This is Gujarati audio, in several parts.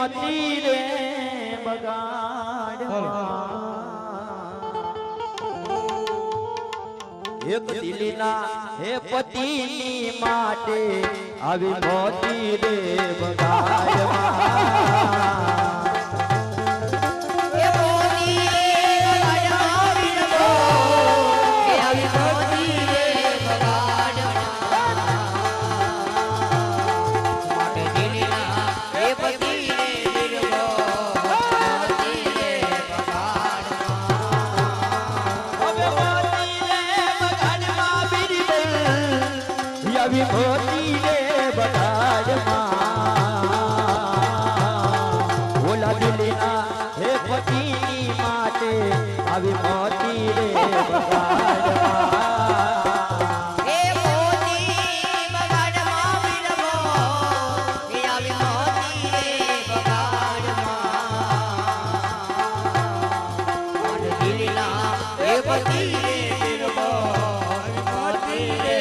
મોતી રે બગાડમાં એક દિલના હે પતિની માટે આવી મોતી રે બગાડમાં મોતી રે બગાડમાં ઓલા દિલના હે પતિની માટે આવી મોતી રે બગાડમાં હે મોતી બગાડમાં વિરમો હે આવી મોતી રે બગાડમાં દિલના હે પતિ રે વિરમો મોતી રે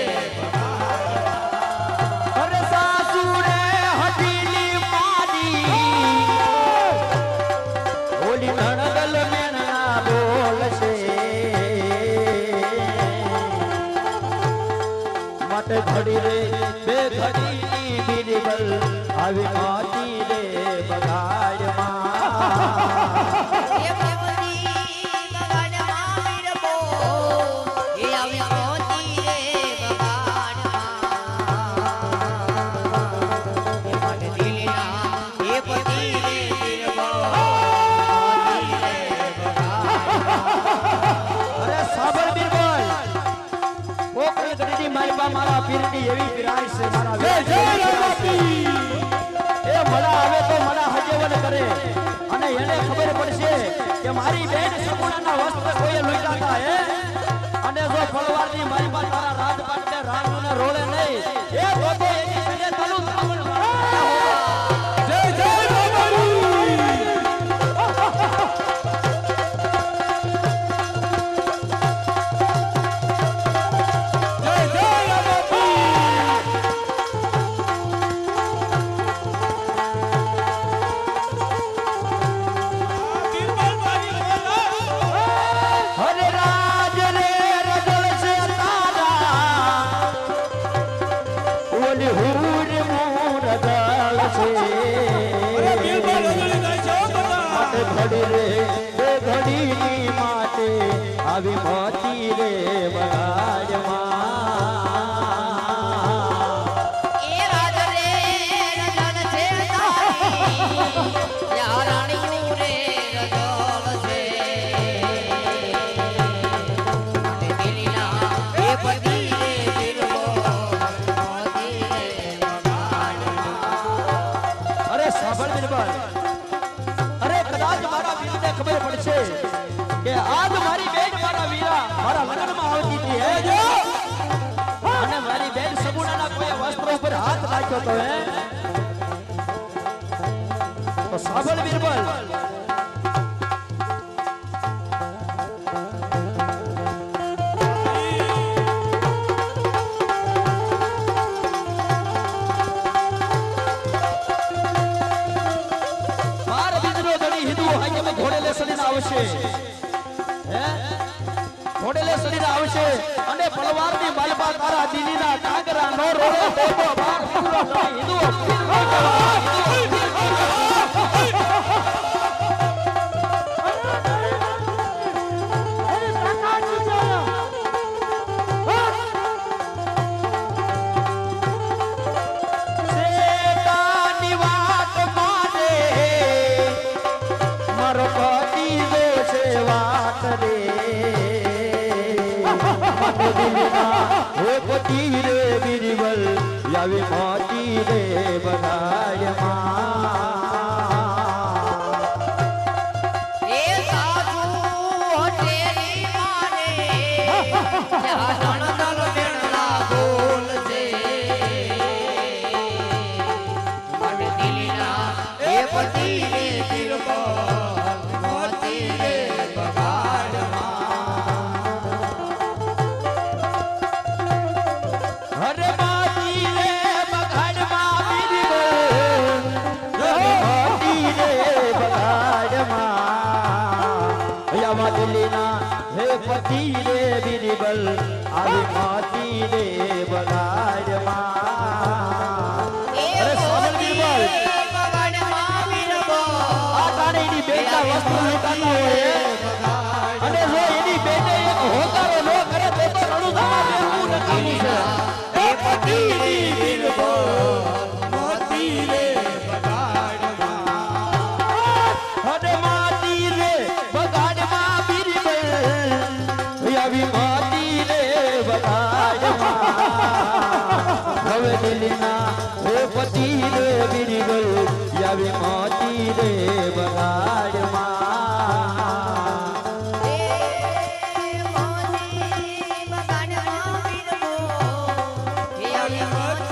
ઘડી રે બે ઘડીની બિરબલ આવી મોતી રે બગાડમાં હે મોતી બગાડમાં વિરમો હે આવી મોતી રે બગાડમાં હે દિલના હે પતિ રે વિરમો મોતી રે બગાડમાં અરે સાબર બિરબલ કોકલ ઘડીની મારી બા મારા પીરની એવી પીરાય છે મારા જય જય રામાપી એ મડા આવે તો મડા હજેવન કરે અને એને ખબર પડશે કે મારી બેન સગુણાના વસ્ત્ર કોઈએ લૂંટાતા હે અને જો ફળવારની મારી બા તારા રાજપાટને રાણુને રોળે નહીં એ તો એની સગે તલુ તાવણ જય જય રામાપી ઘડી રે બે ઘડીની માટે આવી મોતી રે બગાડમાં એ રાજ રે રજન છે તારી યા રાણીયું રે રજલ છે અને દિલના એ પતિ રે દિલવો મોતી રે બગાડમાં અરે સાંભળ બિરબલ ખબર પડશે કે આજ મારી બેન મારા વીરા મારા લગ્નમાં આવતી હતી હે જો અને મારી બેન સગુણાના કોઈ વસ્ત્ર ઉપર હાથ નાખ્યો તો હે તો સાંભળ બિરબલ ઘોડેલે સડીને આવશે અને પલવારની માલપા તારા દિલીના કાંગરા નો રોડે દેવો બાર હિંદુ આવી મોતી રે બગાડમાં એ સાધુ હટેરી મારે યા નણદલ બેણલા બોલ છે મને દિલના એ પતિ રે દિલકો મોતી રે બગાડમાં હરે મોતી રે બગાડમાં બિરબલ હે પતિ રે બિરબલ આવી માતી રે બગાડમાં અરે સોનલ બિરબલ બગાડમાં વીરબો આ તારે એની બેટા વસ્તુ લૂંટાતા હોય અને જો એની બેટે એક હોકારો ન કરે તો રણુદામાં બેહવું નકામું છે હે પતિ રે બિરબલ માતી રે હરે માતી રે બગાડમાં બિરબલ આવી માતી રે બગાડમાં હવે દિલના હે પતિ રે બિરબલ આવી માતી રે બગાડમાં એ મોતી બગાડમાં વીરબો એ આવી મોતી